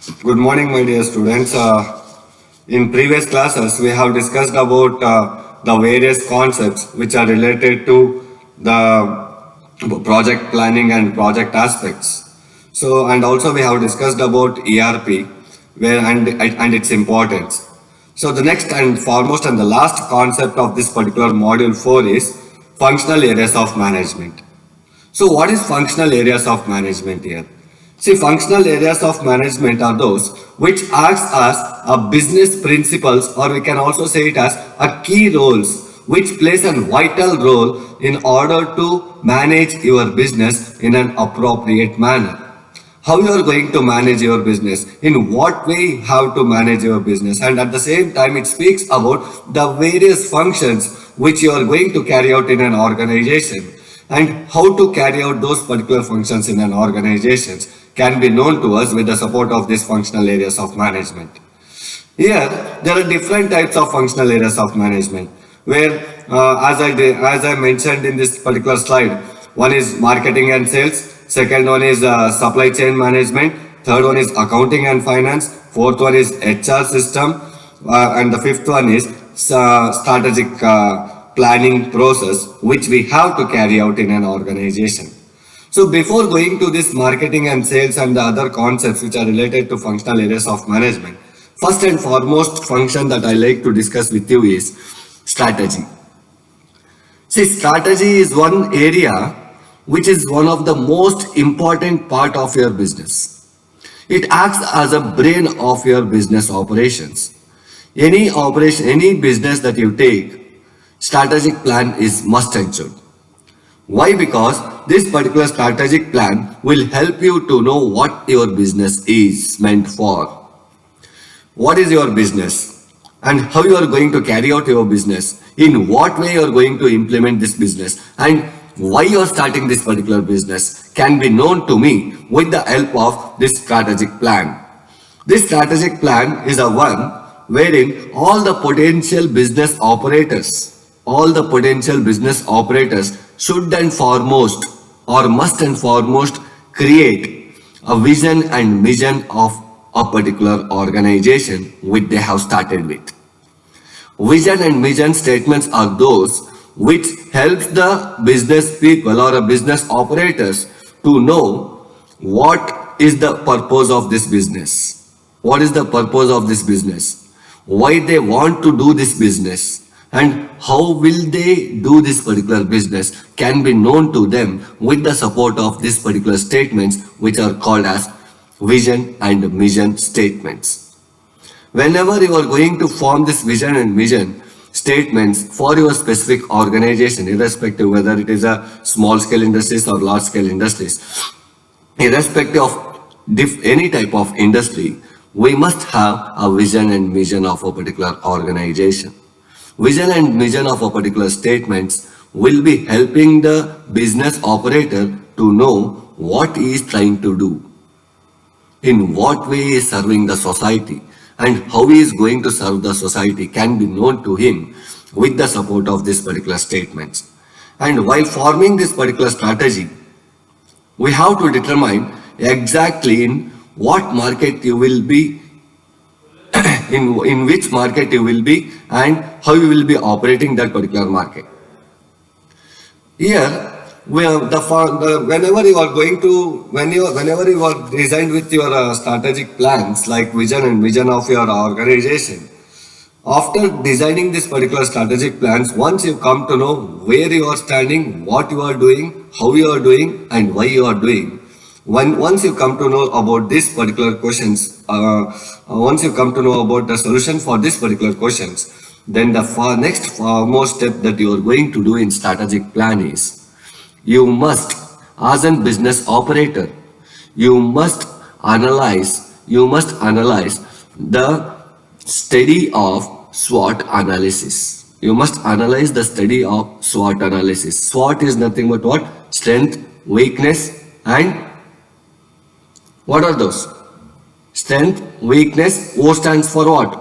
Good morning, my dear students. In previous classes, we have discussed about the various concepts which are related to the project planning and project aspects. So, and also we have discussed about ERP, where and its importance. So, the next and foremost and the last concept of this particular module 4 is functional areas of management. So what is functional areas of management here? See, functional areas of management are those which acts as a business principles, or we can also say it as a key roles which plays a vital role in order to manage your business in an appropriate manner. How you are going to manage your business, in what way you have to manage your business, and at the same time it speaks about the various functions which you are going to carry out in an organization, and how to carry out those particular functions in an organization can be known to us with the support of these functional areas of management. Here, there are different types of functional areas of management where, as I mentioned in this particular slide, one is marketing and sales, second one is supply chain management, third one is accounting and finance, fourth one is HR system, and the fifth one is strategic planning process which we have to carry out in an organization. So before going to this marketing and sales and the other concepts which are related to functional areas of management, first and foremost function that I like to discuss with you is strategy. See, strategy is one area which is one of the most important part of your business. It acts as a brain of your business operations. Any operation, any business that you take, strategic plan is must and should. Why? Because this particular strategic plan will help you to know what your business is meant for. What is your business and how you are going to carry out your business, in what way you are going to implement this business, and why you are starting this particular business can be known to me with the help of this strategic plan. This strategic plan is a one wherein all the potential business operators should and foremost or must and foremost create a vision and mission of a particular organization which they have started with. Vision and mission statements are those which helps the business people or a business operators to know what is the purpose of this business. What is the purpose of this business? Why they want to do this business? And how will they do this particular business can be known to them with the support of these particular statements which are called as vision and mission statements. Whenever you are going to form this vision and mission statements for your specific organization, irrespective whether it is a small scale industries or large scale industries, irrespective of any type of industry, we must have a vision and mission of a particular organization. Vision and mission of a particular statements will be helping the business operator to know what he is trying to do, in what way he is serving the society, and how he is going to serve the society can be known to him with the support of these particular statements. And while forming this particular strategy, we have to determine exactly in what market you will be in which market you will be and how you will be operating that particular market. Here, whenever you are going to, whenever you are designed with your strategic plans like vision and mission of your organization, after designing this particular strategic plans, once you come to know where you are standing, what you are doing, how you are doing, and why you are doing, once you come to know about these particular questions, once you come to know about the solution for these particular questions, then the next foremost step that you are going to do in strategic plan is, you must, as a business operator, you must analyze the study of SWOT analysis. You must analyze the study of SWOT analysis. SWOT is nothing but what? Strength, weakness, and what are those? Strength, weakness, O stands for what?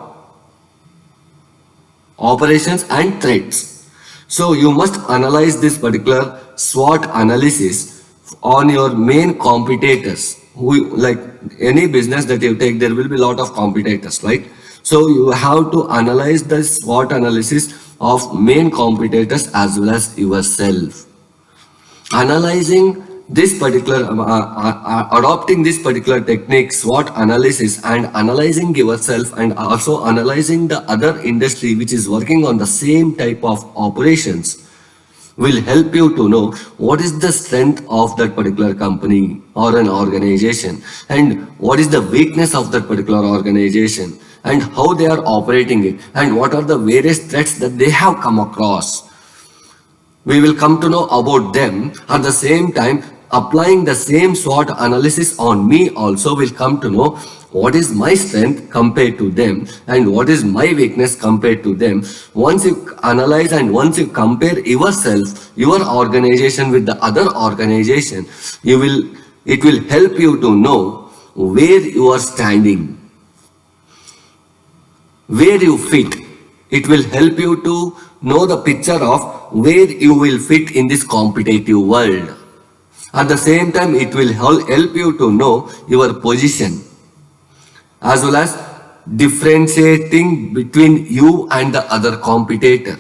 Operations and threats. So you must analyze this particular SWOT analysis on your main competitors like any business that you take, there will be a lot of competitors, right? So you have to analyze the SWOT analysis of main competitors as well as yourself. Analyzing this particular adopting this particular technique, SWOT analysis, and analyzing yourself and also analyzing the other industry which is working on the same type of operations will help you to know what is the strength of that particular company or an organization, and what is the weakness of that particular organization, and how they are operating it, and what are the various threats that they have come across. We will come to know about them. At the same time, applying the same SWOT analysis on me also will come to know what is my strength compared to them and what is my weakness compared to them. Once you analyze and once you compare yourself, your organization with the other organization, it will help you to know where you are standing, where you fit. It will help you to know the picture of where you will fit in this competitive world. At the same time, it will help you to know your position as well as differentiating between you and the other competitor.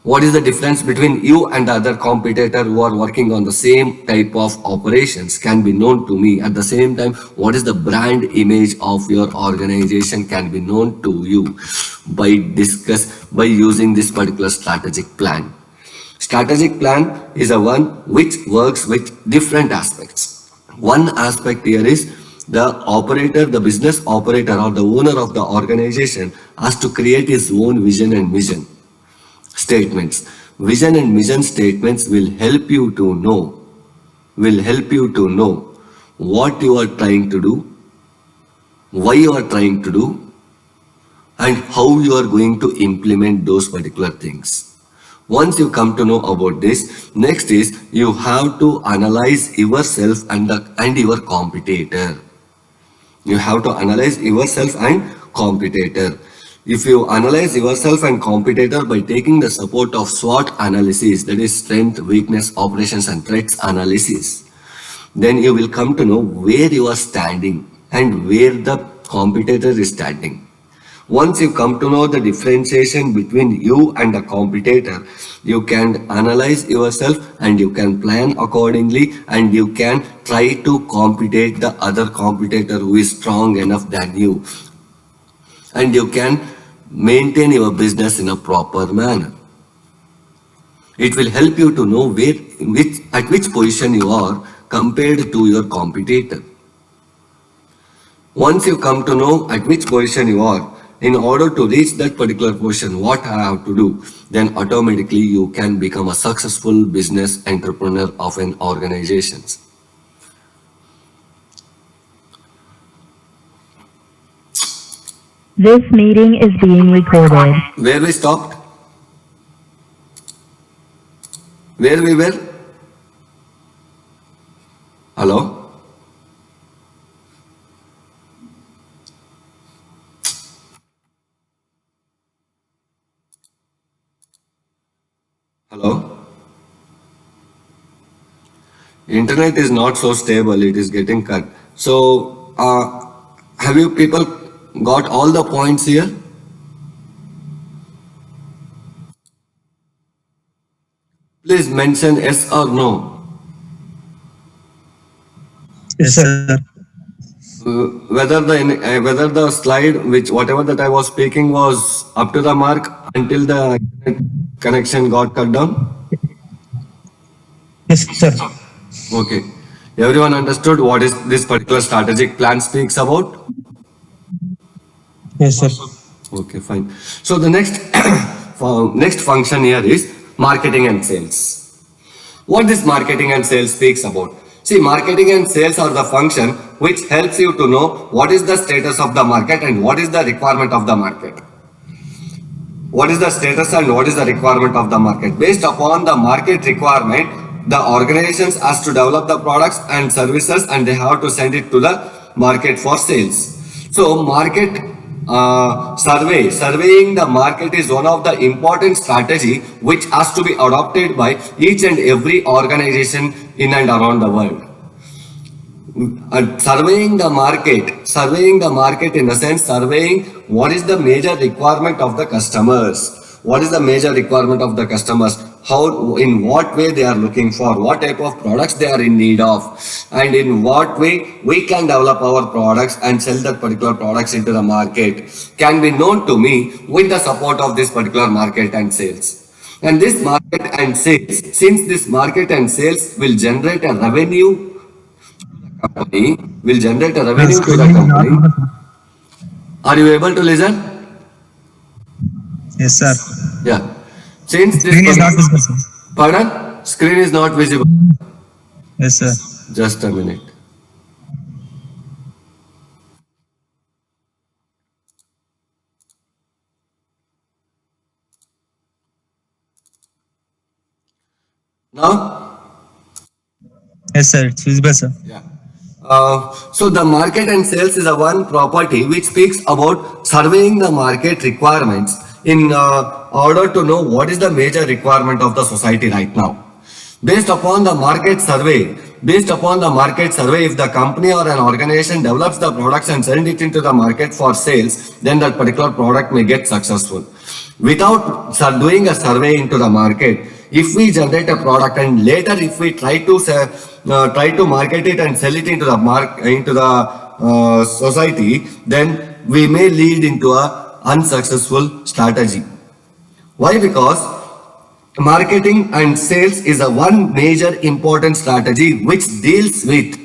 What is the difference between you and the other competitor who are working on the same type of operations can be known to me. At the same time, what is the brand image of your organization can be known to you by using this particular strategic plan. Strategic plan is a one which works with different aspects. One aspect here is the operator, the business operator or the owner of the organization has to create his own vision and mission statements. Vision and mission statements will help you to know what you are trying to do, why you are trying to do, and how you are going to implement those particular things. Once you come to know about this, next is you have to analyze yourself and your competitor. You have to analyze yourself and competitor. If you analyze yourself and competitor by taking the support of SWOT analysis, that is strength, weakness, operations and threats analysis, then you will come to know where you are standing and where the competitor is standing. Once you come to know the differentiation between you and the competitor, you can analyze yourself and you can plan accordingly, and you can try to compete the other competitor who is strong enough than you, and you can maintain your business in a proper manner. It will help you to know at which position you are compared to your competitor. Once you come to know at which position you are, in order to reach that particular position, what I have to do, then automatically you can become a successful business entrepreneur of an organization. This meeting is being recorded. Where we stopped? Where we were? Hello? Hello? Internet is not so stable, it is getting cut. So, have you people got all the points here? Please mention yes or no. Yes, sir. Whether the slide whatever that I was speaking was up to the mark until the internet connection got cut down. Yes, sir. Okay. Everyone understood what is this particular strategic plan speaks about? Yes, sir. Okay, fine. So the next next function here is marketing and sales. What this marketing and sales speaks about? See, marketing and sales are the function which helps you to know what is the status of the market and what is the requirement of the market. What is the status and what is the requirement of the market? Based upon the market requirement, the organizations has to develop the products and services and they have to send it to the market for sales. So market surveying the market is one of the important strategy which has to be adopted by each and every organization in and around the world. surveying the market in the sense surveying what is the major requirement of the customers, what is the major requirement of the customers, how, in what way they are looking for, what type of products they are in need of, and in what way we can develop our products and sell that particular products into the market can be known to me with the support of this particular market and sales. And this market and sales, since this market and sales will generate a revenue company, will generate a revenue to the company. Are you able to listen? Yes, sir. Yeah. Since Screen is not visible, sir. pardon? Screen is not visible. Yes, sir. Just a minute. Now? Yes, sir. It's visible, sir. Yeah. So the market and sales is a one property which speaks about surveying the market requirements in order to know what is the major requirement of the society right now. Based upon the market survey, if the company or an organization develops the products and send it into the market for sales, then that particular product may get successful. Without doing a survey into the market, if we generate a product and later if we try to market it and sell it into the society, then we may lead into a unsuccessful strategy. Why? Because marketing and sales is a one major important strategy which deals with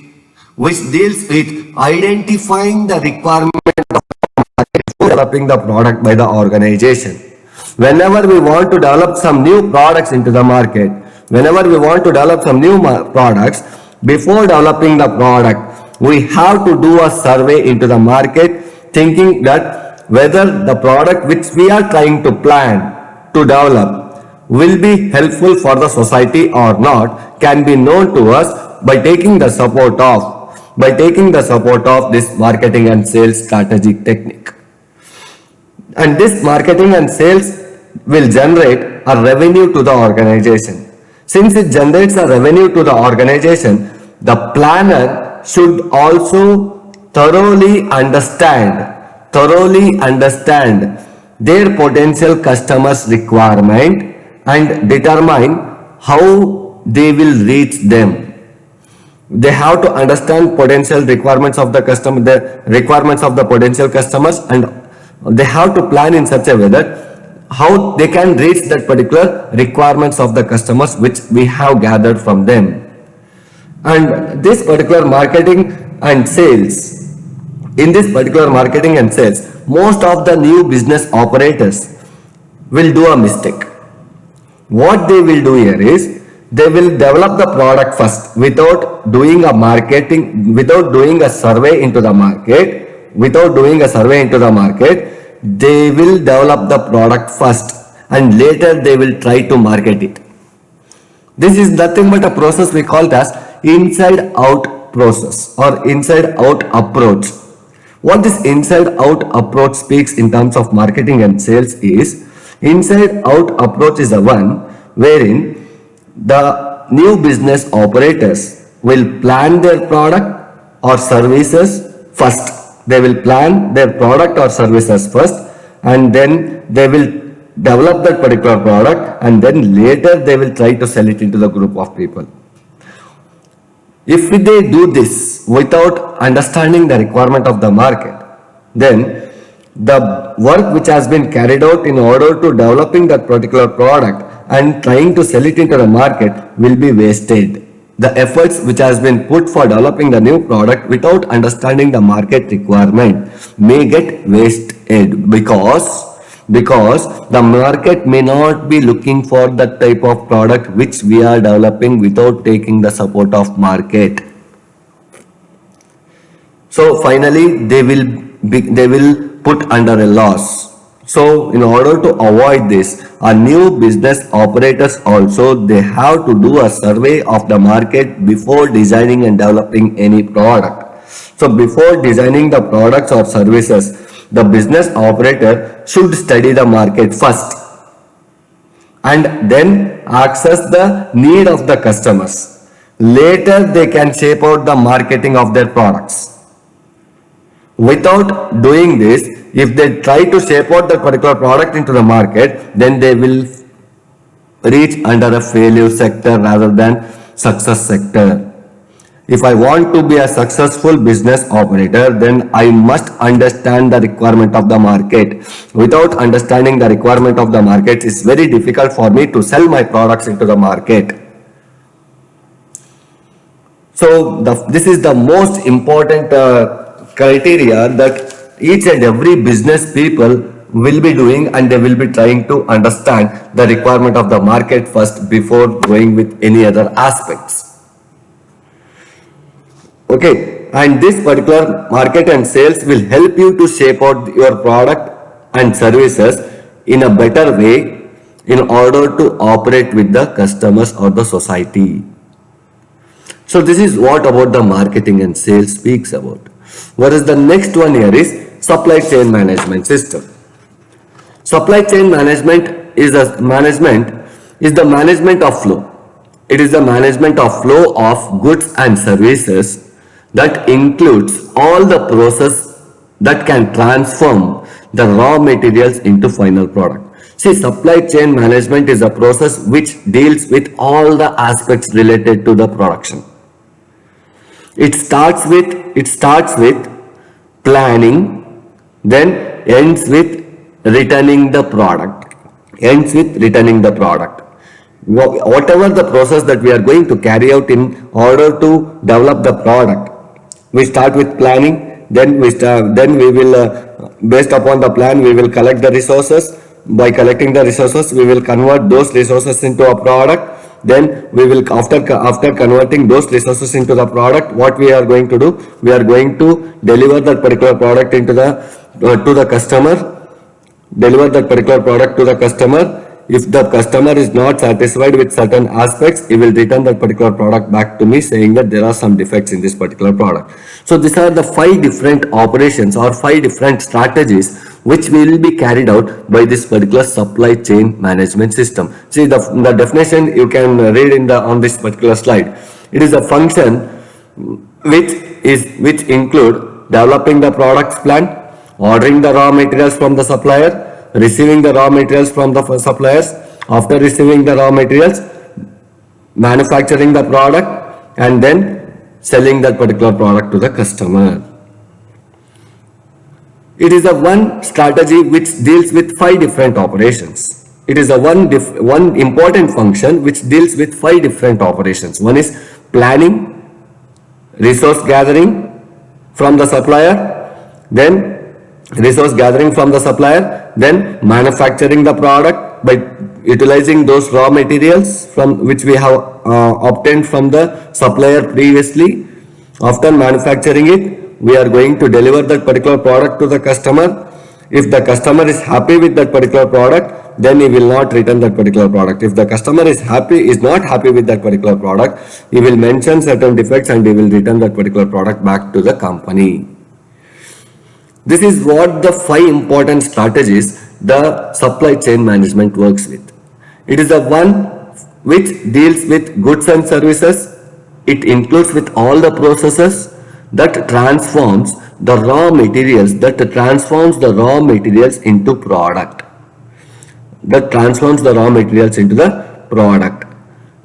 identifying the requirement of developing the product by the organization. Whenever we want to develop some new products into the market, products, before developing the product, we have to do a survey into the market, thinking that whether the product which we are trying to plan to develop will be helpful for the society or not, can be known to us by taking the support of this marketing and sales strategic technique. And this marketing and sales will generate a revenue to the organization. Since it generates a revenue to the organization, the planner should also thoroughly understand their potential customers' requirement and determine how they will reach them. They have to understand potential requirements of the customer, the requirements of the potential customers, and they have to plan in such a way that how they can reach that particular requirements of the customers which we have gathered from them. And this particular marketing and sales, most of the new business operators will do a mistake. What they will do here is they will develop the product first without doing a survey into the market. They will develop the product first and later they will try to market it. This is nothing but a process we call it as inside out process or inside out approach. What this inside out approach speaks in terms of marketing and sales is, inside out approach is the one wherein the new business operators will plan their product or services first. They will plan their product or services first and then they will develop that particular product and then later they will try to sell it into the group of people. If they do this without understanding the requirement of the market, then the work which has been carried out in order to developing that particular product and trying to sell it into the market will be wasted. The efforts which has been put for developing the new product without understanding the market requirement may get wasted because the market may not be looking for that type of product which we are developing without taking the support of market. So finally they will put under a loss. So in order to avoid this, our new business operators also, they have to do a survey of the market before designing and developing any product. So before designing the products or services, the business operator should study the market first and then access the need of the customers. Later, they can shape out the marketing of their products. Without doing this, if they try to shape out that particular product into the market, then they will reach under a failure sector rather than success sector. If I want to be a successful business operator, then I must understand the requirement of the market. Without understanding the requirement of the market, it's very difficult for me to sell my products into the market. So this is the most important criteria that each and every business people will be doing, and they will be trying to understand the requirement of the market first before going with any other aspects. Okay, and this particular market and sales will help you to shape out your product and services in a better way in order to operate with the customers or the society. So this is what about the marketing and sales speaks about. Whereas the next one here is supply chain management system. Supply chain management is the management of flow. It is the management of flow of goods and services that includes all the process that can transform the raw materials into final product. See, supply chain management is a process which deals with all the aspects related to the production. It starts with planning, then ends with returning the product. Whatever the process that we are going to carry out in order to develop the product, we start with planning, then we will based upon the plan we will collect the resources. By collecting the resources, we will convert those resources into a product. Then we will, after converting those resources into the product, what we are going to do? We are going to deliver that particular product into to the customer. Deliver that particular product to the customer. If the customer is not satisfied with certain aspects, he will return that particular product back to me saying that there are some defects in this particular product. So these are the 5 different operations or 5 different strategies which will be carried out by this particular supply chain management system. See, the definition you can read on this particular slide. It is a function which include developing the products plan, ordering the raw materials from the supplier, receiving the raw materials from the suppliers, after receiving the raw materials, manufacturing the product, and then selling that particular product to the customer. It is a one strategy which deals with 5 different operations. It is a one important function which deals with 5 different operations. One is planning, resource gathering from the supplier, then manufacturing the product by utilizing those raw materials from which we have obtained from the supplier previously. After manufacturing it, we are going to deliver that particular product to the customer. If the customer is happy with that particular product, then he will not return that particular product. If the customer is not happy with that particular product, he will mention certain defects and he will return that particular product back to the company. This is what the 5 important strategies the supply chain management works with. It is the one which deals with goods and services. It includes with all the processes that transforms the raw materials, into product.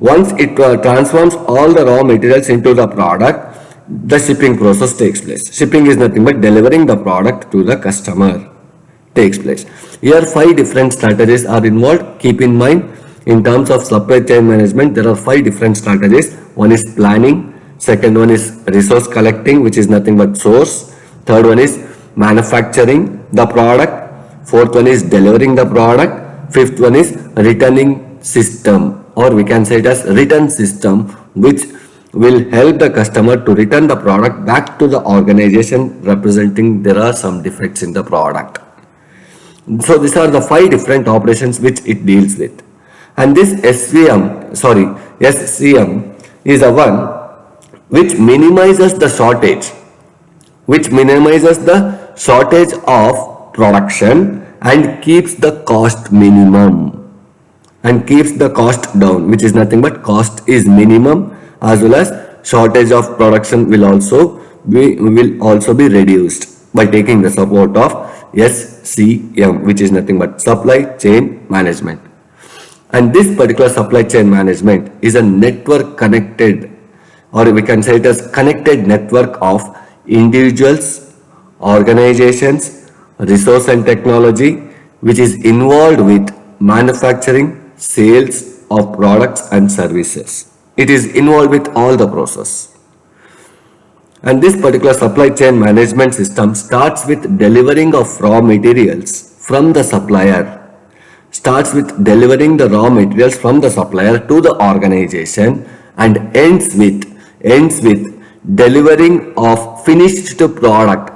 Once it transforms all the raw materials into the product, the shipping process takes place. Shipping is nothing but delivering the product to the customer takes place. Here 5 different strategies are involved. Keep in mind, in terms of supply chain management, there are 5 different strategies. One is planning. Second one is resource collecting, which is nothing but source. Third one is manufacturing the product. Fourth one is delivering the product. Fifth one is returning system, or we can say it as return system, which will help the customer to return the product back to the organization representing there are some defects in the product. So these are the 5 different operations which it deals with. And this SCM is a one which minimizes the shortage of production and keeps the cost minimum and keeps the cost down, which is nothing but cost is minimum as well as shortage of production will also be reduced by taking the support of SCM, which is nothing but supply chain management. And this particular supply chain management is a network connected, or we can say it as connected network of individuals, organizations, resource and technology, which is involved with manufacturing, sales of products and services. It is involved with all the process. And this particular supply chain management system starts with delivering of raw materials from the supplier, to the organization, and ends with delivering of finished product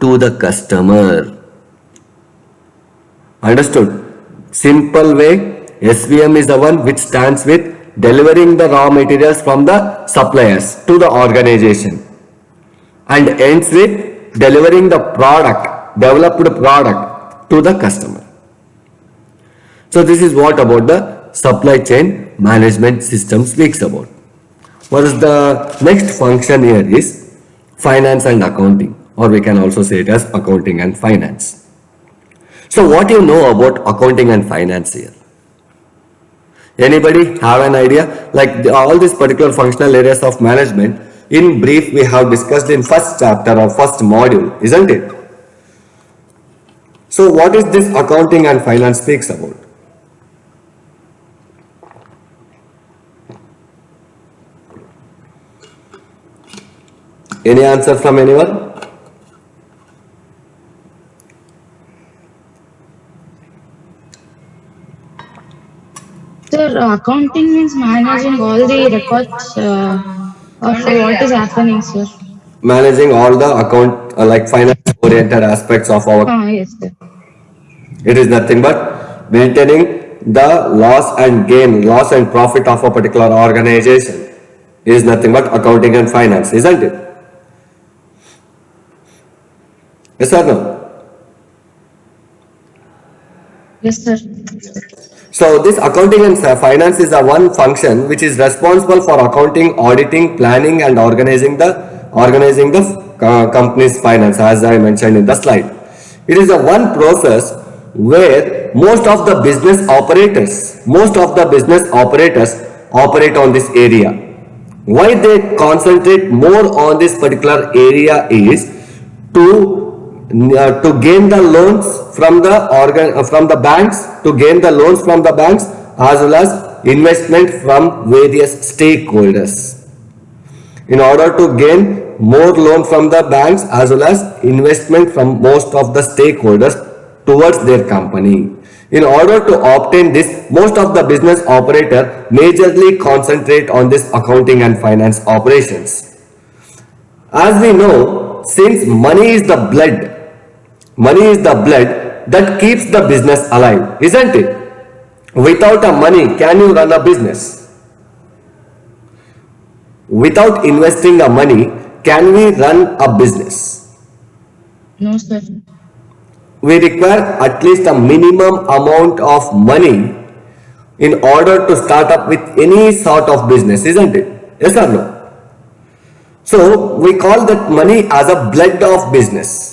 to the customer. Understood? Simple way, SVM is the one which stands with delivering the raw materials from the suppliers to the organization, and ends with delivering the developed product to the customer. So this is what about the supply chain management system speaks about. What is the next function here is finance and accounting, or we can also say it as accounting and finance. So what do you know about accounting and finance here? Anybody have an idea? Like all these particular functional areas of management, in brief, we have discussed in first chapter or first module, isn't it? So what is this accounting and finance speaks about? Any answer from anyone? Sir, accounting means managing all the records of what is happening, sir. Managing all the account like finance oriented aspects of our, Yes, sir. it is nothing but maintaining the loss and profit of a particular organization. It is nothing but accounting and finance, isn't it? Yes or no? Yes, sir. So this accounting and finance is the one function which is responsible for accounting, auditing, planning and organizing the company's finance, as I mentioned in the slide. It is the one process where most of the business operators operate on this area. Why they concentrate more on this particular area is to gain the loans from the banks, as well as investment from various stakeholders. In order to gain more loan from the banks as well as investment from most of the stakeholders towards their company. In order to obtain this, most of the business operator majorly concentrate on this accounting and finance operations. As we know, since money is the blood that keeps the business alive, isn't it? Without a money, can you run a business? Without investing a money, can we run a business? No, sir. We require at least a minimum amount of money in order to start up with any sort of business, isn't it? Yes or no? So we call that money as a blood of business.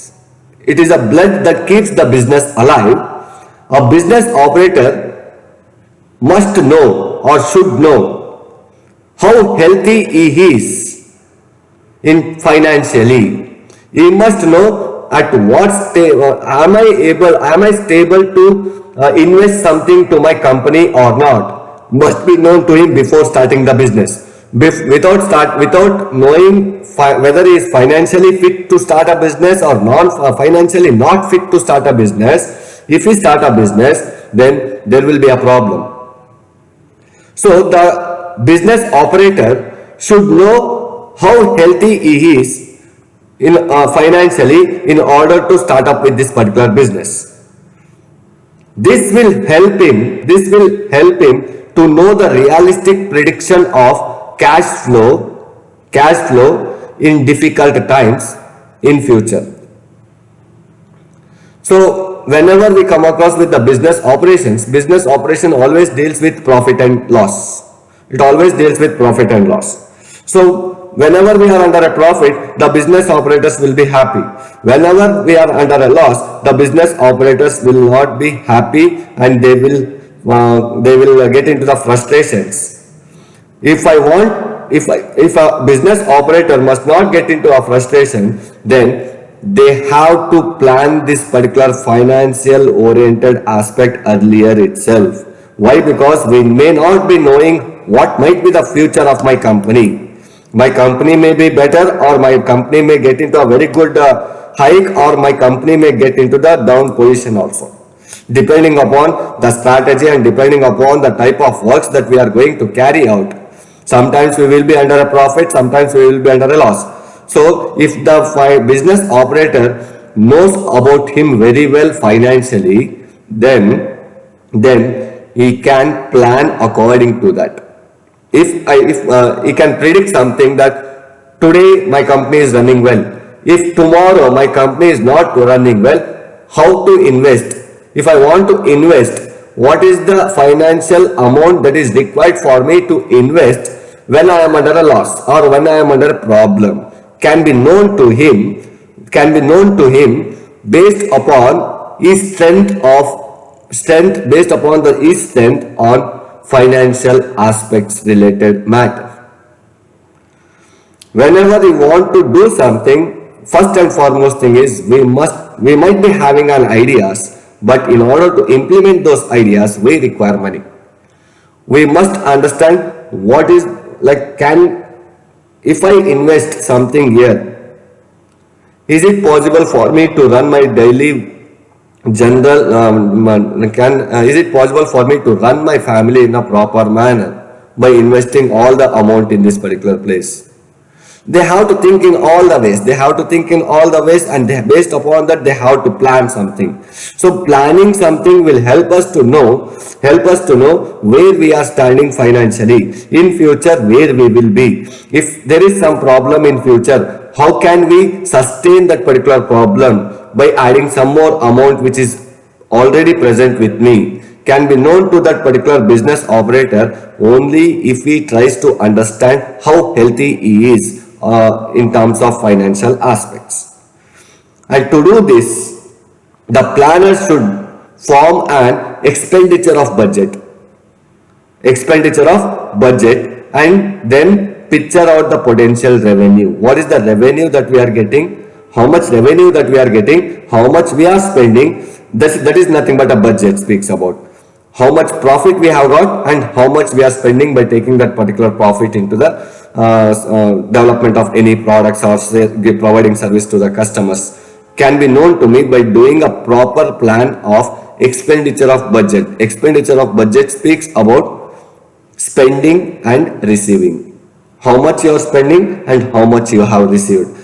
It is a blood that keeps the business alive. A business operator must know or should know how healthy he is in financially. He must know at what stage am I stable to invest something to my company or not. Must be known to him before starting the business. Without knowing whether he is financially fit to start a business or financially not fit to start a business, if he start a business, then there will be a problem. So the business operator should know how healthy he is in financially in order to start up with this particular business. This will help him to know the realistic prediction of cash flow in difficult times in future. So whenever we come across with the business operations, business operation always deals with profit and loss. It always deals with profit and loss. So whenever we are under a profit, the business operators will be happy. Whenever we are under a loss, the business operators will not be happy, and they will get into the frustrations. If a business operator must not get into a frustration, then they have to plan this particular financial oriented aspect earlier itself. Why? Because we may not be knowing what might be the future of my company. My company may be better, or my company may get into a very good hike, or my company may get into the down position also, depending upon the strategy and depending upon the type of works that we are going to carry out. Sometimes we will be under a profit, sometimes we will be under a loss. So if the business operator knows about him very well financially, then he can plan according to that. If he can predict something, that today my company is running well, if tomorrow my company is not running well, how to invest? If I want to invest, what is the financial amount that is required for me to invest when I am under a loss or when I am under a problem? Can be known to him based upon his strength on financial aspects related matter. Whenever we want to do something, first and foremost thing is we might be having an ideas, but in order to implement those ideas, we require money. We must understand what is if I invest something here, is it possible for me to run my daily is it possible for me to run my family in a proper manner by investing all the amount in this particular place? They have to think in all the ways, and based upon that they have to plan something. So planning something will help us to know where we are standing financially, in future where we will be. If there is some problem in future, how can we sustain that particular problem by adding some more amount which is already present with me, can be known to that particular business operator only if he tries to understand how healthy he is in terms of financial aspects. And to do this, the planner should form an expenditure of budget, and then picture out the potential revenue. What is the revenue that we are getting? How much revenue that we are getting? How much we are spending? That is nothing but a budget speaks about. How much profit we have got and how much we are spending by taking that particular profit into the development of any products or providing service to the customers, can be known to me by doing a proper plan of expenditure of budget. Expenditure of budget speaks about spending and receiving. How much you are spending and how much you have received.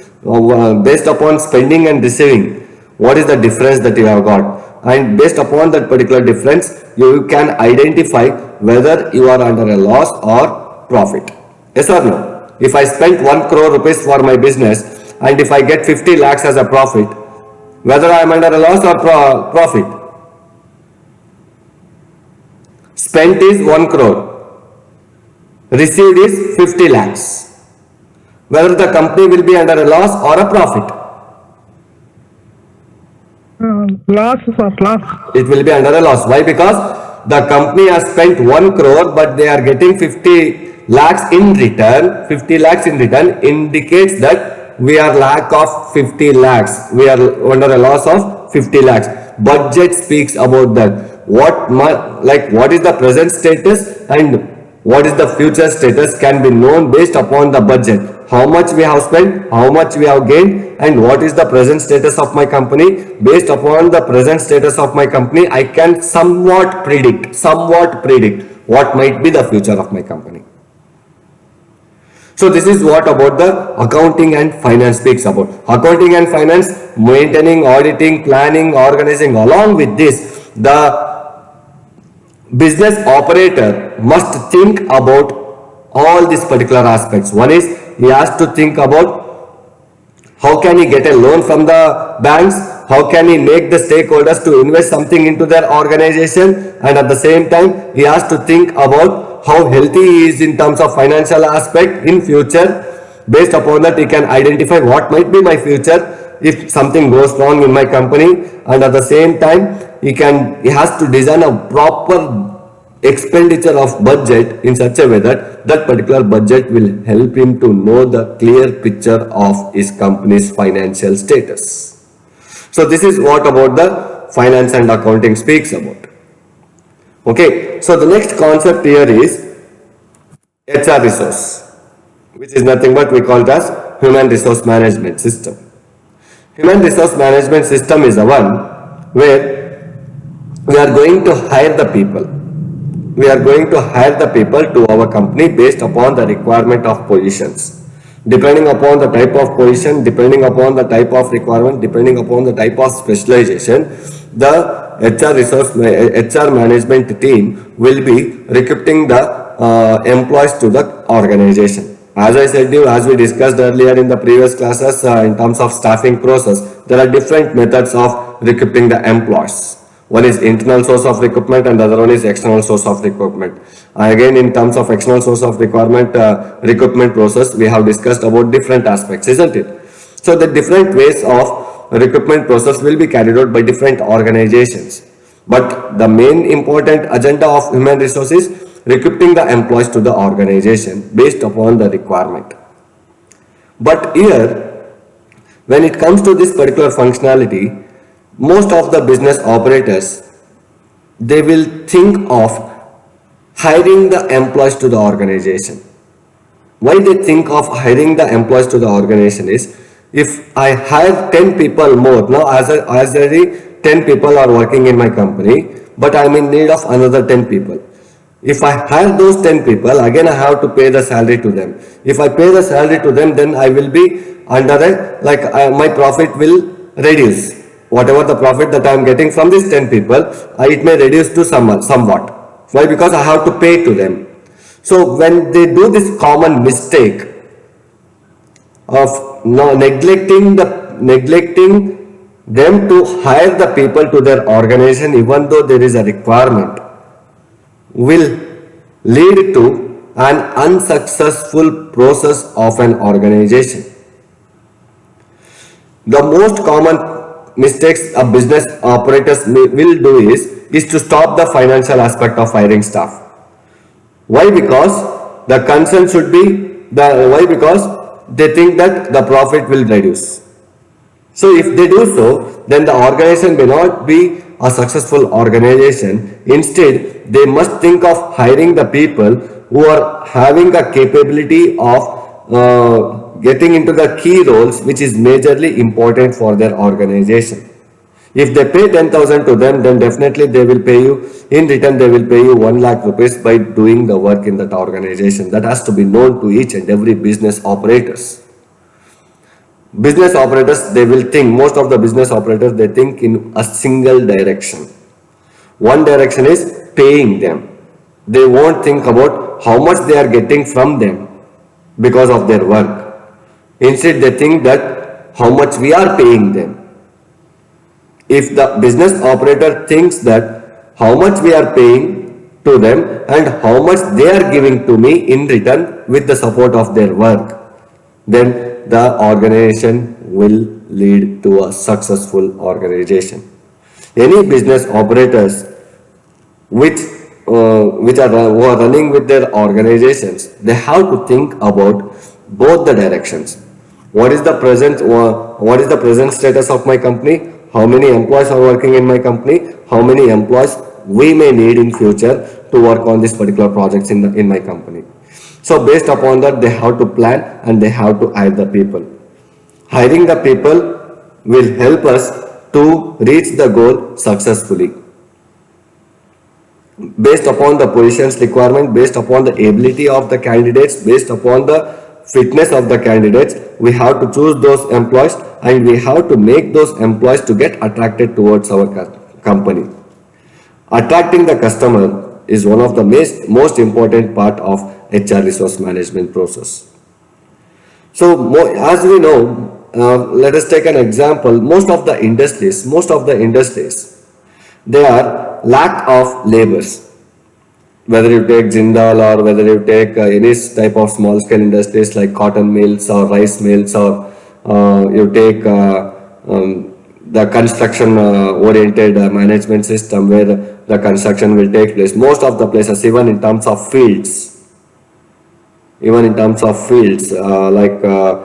Based upon spending and receiving, what is the difference that you have got? And based upon that particular difference, you can identify whether you are under a loss or profit. Yes or no? If I spent 1 crore rupees for my business and if I get 50 lakhs as a profit, whether I am under a loss or profit? Spent is 1 crore, received is 50 lakhs. Whether the company will be under a loss or a profit? Loss. It will be under a loss. Why? Because the company has spent 1 crore but they are getting 50 lakhs in return. 50 lakhs in return indicates that we are lack of 50 lakhs. We are under a loss of 50 lakhs. Budget speaks about that. What is the present status and what is the future status can be known based upon the budget. How much we have spent, how much we have gained, and what is the present status of my company. Based upon the present status of my company, I can somewhat predict what might be the future of my company. So this is what about the accounting and finance speaks about. Accounting and finance, maintaining, auditing, planning, organizing. Along with this, the business operator must think about all these particular aspects. One is he has to think about how can he get a loan from the banks, how can he make the stakeholders to invest something into their organization, and at the same time he has to think about how healthy he is in terms of financial aspect in future. Based upon that, he can identify what might be my future if something goes wrong in my company, and at the same time he has to design a proper expenditure of budget in such a way that that particular budget will help him to know the clear picture of his company's financial status. So this is what about the finance and accounting speaks about. Okay, so the next concept here is HR resource, which is nothing but we call it as human resource management system. Human resource management system is the one where we are going to hire the people. We are going to hire the people to our company based upon the requirement of positions. Depending upon the type of position, depending upon the type of requirement, depending upon the type of specialization, the HR management team will be recruiting the employees to the organization. As I said you, as we discussed earlier in the previous classes, in terms of staffing process, there are different methods of recruiting the employees. One is internal source of recruitment and the other one is external source of recruitment. Again, in terms of external source of recruitment process, we have discussed about different aspects, isn't it? So the different ways of recruitment process will be carried out by different organizations. But the main important agenda of human resources is recruiting the employees to the organization based upon the requirement. But here, when it comes to this particular functionality, most of the business operators, they will think of hiring the employees to the organization. Why they think of hiring the employees to the organization is, if I hire 10 people more, now as already 10 people are working in my company, but I am in need of another 10 people. If I hire those 10 people, again I have to pay the salary to them. If I pay the salary to them, then I will be under my profit will reduce. Whatever the profit that I am getting from these 10 people, it may reduce to somewhat. Why? Because I have to pay to them. So when they do this common mistake of neglecting them to hire the people to their organization, even though there is a requirement, will lead to an unsuccessful process of an organization. The most common mistakes a business operators will do is to stop the financial aspect of hiring staff. Why? Because the concern should be because they think that the profit will reduce. So if they do so, then the organization may not be a successful organization. Instead, they must think of hiring the people who are having a capability of getting into the key roles which is majorly important for their organization. If they pay 10,000 to them, then definitely they will pay you, in return they will pay you 1 lakh rupees by doing the work in that organization. That has to be known to each and every business operators. Business operators, they will think, most of the business operators, they think in a single direction. One direction is paying them. They won't think about how much they are getting from them because of their work. Instead, they think that how much we are paying them. If the business operator thinks that how much we are paying to them and how much they are giving to me in return with the support of their work, then the organization will lead to a successful organization. Any business operators who are running with their organizations, they have to think about both the directions. What is the present status of my company? How many employees are working in my company? How many employees we may need in future to work on this particular projects in my company? So based upon that, they have to plan and they have to hire the people. Hiring the people will help us to reach the goal successfully. Based upon the positions requirement, based upon the ability of the candidates, based upon the fitness of the candidates, we have to choose those employees and we have to make those employees to get attracted towards our company. Attracting the customer is one of the most important part of HR resource management process. So as we know, let us take an example. Most of the industries, they are lack of labors. Whether you take Jindal or whether you take any type of small scale industries like cotton mills or rice mills, or you take the construction oriented management system where the construction will take place. Most of the places, even in terms of fields, like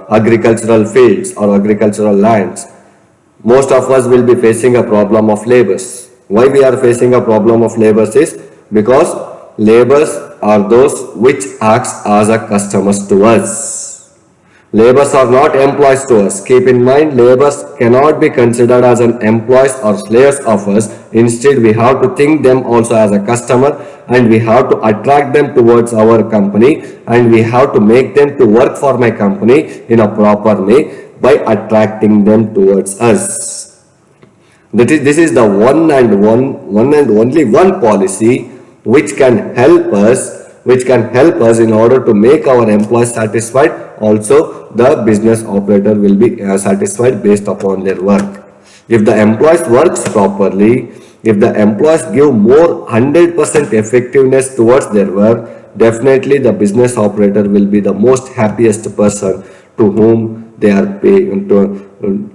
agricultural fields or agricultural lands, most of us will be facing a problem of labors. Why we are facing a problem of labors is because labors are those which acts as a customers to us. Laborers are not employees to us. Keep in mind, laborers cannot be considered as an employees or slaves of us. Instead, we have to think them also as a customer, and we have to attract them towards our company, and we have to make them to work for my company in a proper way by attracting them towards us. This is the one and only one policy which can help us in order to make our employees satisfied. Also, the business operator will be satisfied based upon their work. If the employees works properly, if the employees give more 100% effectiveness towards their work, definitely the business operator will be the most happiest person to whom they are paying,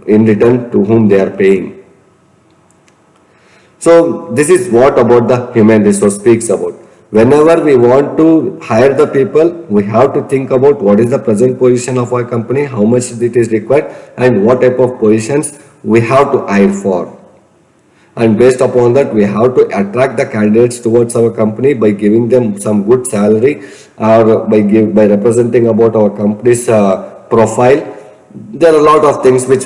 in return to whom they are paying. So this is what about the human resource speaks about. Whenever we want to hire the people, we have to think about what is the present position of our company, how much it is required, and what type of positions we have to hire for. And based upon that, we have to attract the candidates towards our company by giving them some good salary, or by representing about our company's profile. There are a lot of things which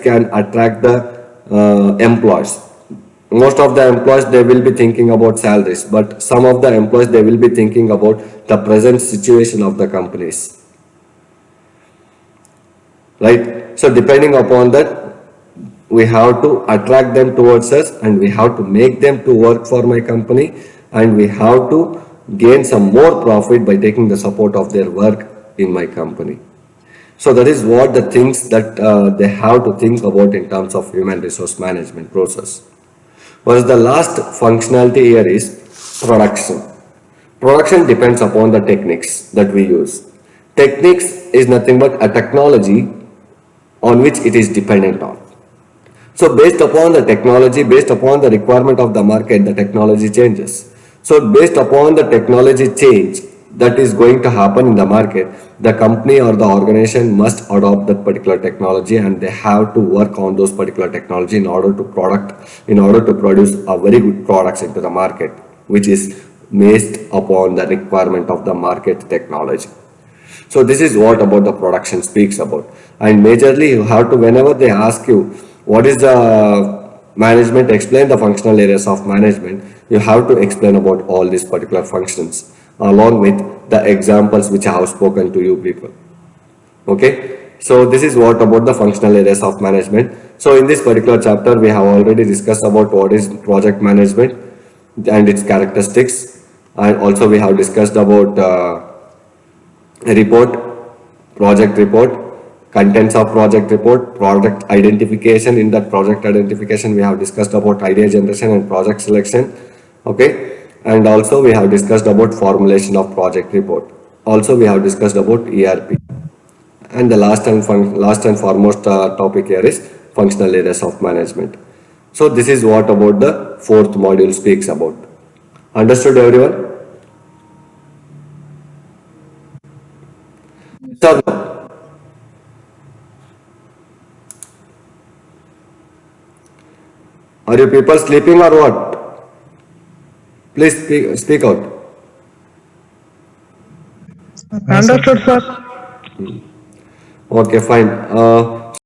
can attract the employees. Most of the employees, they will be thinking about salaries, but some of the employees, they will be thinking about the present situation of the companies, right? So depending upon that, we have to attract them towards us, and we have to make them to work for my company, and we have to gain some more profit by taking the support of their work in my company. So that is what the things that they have to think about in terms of human resource management process. Whereas the last functionality here is production. Production depends upon the techniques that we use. Techniques is nothing but a technology on which it is dependent on. So based upon the technology, based upon the requirement of the market, the technology changes. So based upon the technology change that is going to happen in the market, the company or the organization must adopt that particular technology, and they have to work on those particular technology in order to produce a very good products into the market, which is based upon the requirement of the market technology. So this is what about the production speaks about. And majorly you have to, whenever they ask you what is the management, explain the functional areas of management, you have to explain about all these particular functions along with the examples which I have spoken to you people. Okay, so this is what about the functional areas of management. So in this particular chapter, we have already discussed about what is project management and its characteristics, and also we have discussed about project report, contents of project report, project identification. In that project identification, we have discussed about idea generation and project selection. Okay. And also we have discussed about formulation of project report. Also we have discussed about ERP. And the last and foremost topic here is functional areas of management. So this is what about the fourth module speaks about. Understood everyone? Sir. Are you people sleeping or what? Please speak out. Understood, sir. Okay, fine.